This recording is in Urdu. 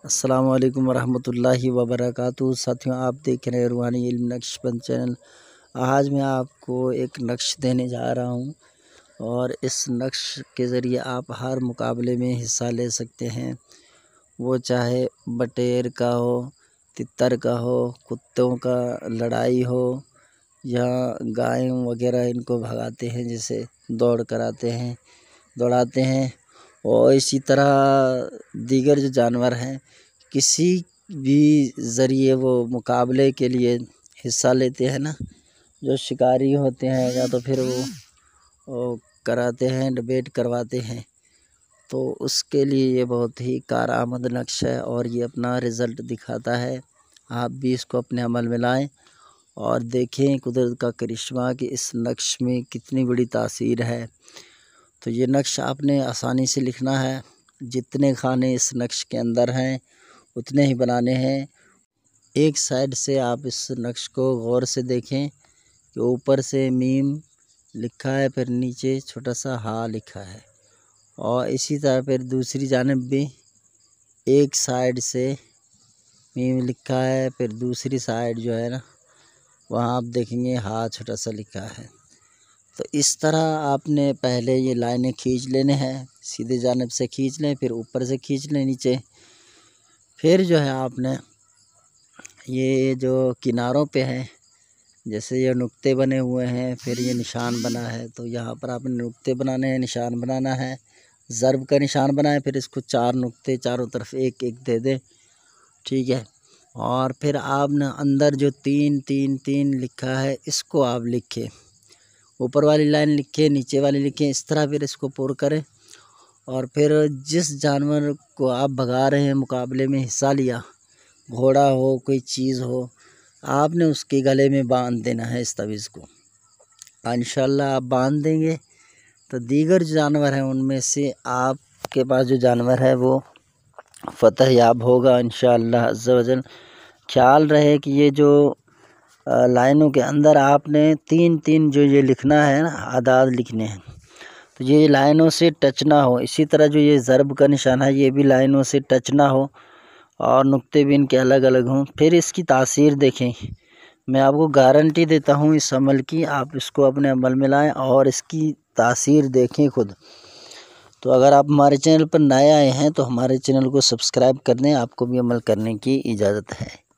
السلام علیکم ورحمۃ اللہ وبرکاتہ۔ ساتھیوں، آپ دیکھ رہے ہیں روحانی علم نقش بند چینل۔ آج میں آپ کو ایک نقش دینے جا رہا ہوں اور اس نقش کے ذریعے آپ ہر مقابلے میں حصہ لے سکتے ہیں، وہ چاہے بٹیر کا ہو، تتر کا ہو، کتوں کا لڑائی ہو، یا گائے وغیرہ ان کو بھگاتے ہیں، جیسے دوڑاتے ہیں، اور اسی طرح دیگر جو جانور ہیں، کسی بھی ذریعے وہ مقابلے کے لیے حصہ لیتے ہیں نا، جو شکاری ہوتے ہیں یا تو پھر وہ کراتے ہیں، ڈبیٹ کرواتے ہیں، تو اس کے لیے یہ بہت ہی کارآمد نقش ہے اور یہ اپنا رزلٹ دکھاتا ہے۔ آپ بھی اس کو اپنے عمل میں لائیں اور دیکھیں قدرت کا کرشمہ کہ اس نقش میں کتنی بڑی تاثیر ہے۔ تو یہ نقش آپ نے آسانی سے لکھنا ہے، جتنے کھانے اس نقش کے اندر ہیں اتنے ہی بنانے ہیں۔ ایک سائیڈ سے آپ اس نقش کو غور سے دیکھیں کہ اوپر سے میم لکھا ہے، پھر نیچے چھوٹا سا ہا لکھا ہے، اور اسی طرح پھر دوسری جانب بھی ایک سائیڈ سے میم لکھا ہے، پھر دوسری سائیڈ جو ہے نا وہاں آپ دیکھیں گے ہا چھوٹا سا لکھا ہے۔ تو اس طرح آپ نے پہلے یہ لائنیں کھینچ لینے ہیں، سیدھے جانب سے کھینچ لیں، پھر اوپر سے کھینچ لیں نیچے، پھر جو ہے آپ نے یہ جو کناروں پہ ہیں، جیسے یہ نقطے بنے ہوئے ہیں، پھر یہ نشان بنا ہے، تو یہاں پر آپ نے نقطے بنانے ہیں، نشان بنانا ہے، ضرب کا نشان بنائیں، پھر اس کو 4 نقطے چاروں طرف ایک ایک دے دیں، ٹھیک ہے۔ اور پھر آپ نے اندر جو 3 3 3 لکھا ہے اس کو آپ لکھیں، اوپر والی لائن لکھیں، نیچے والی لکھیں، اس طرح پھر اس کو پور کریں، اور پھر جس جانور کو آپ بھگا رہے ہیں مقابلے میں حصہ لیا، گھوڑا ہو کوئی چیز ہو، آپ نے اس کے گلے میں باندھ دینا ہے اس تعویذ کو۔ انشاءاللہ آپ باندھ دیں گے تو دیگر جو جانور ہیں ان میں سے آپ کے پاس جو جانور ہے وہ فتح یاب ہوگا انشاءاللہ عز و جل۔ خیال رہے کہ یہ جو لائنوں کے اندر آپ نے 3 3 جو یہ لکھنا ہے نا، اعداد لکھنے ہیں، تو یہ لائنوں سے ٹچ نہ ہو۔ اسی طرح جو یہ ضرب کا نشان ہے یہ بھی لائنوں سے ٹچ نہ ہو، اور نقطے بھی ان کے الگ الگ ہوں۔ پھر اس کی تاثیر دیکھیں، میں آپ کو گارنٹی دیتا ہوں اس عمل کی، آپ اس کو اپنے عمل میں لائیں اور اس کی تاثیر دیکھیں خود۔ تو اگر آپ ہمارے چینل پر نئے آئے ہیں تو ہمارے چینل کو سبسکرائب کر دیں، آپ کو بھی عمل کرنے کی اجازت ہے۔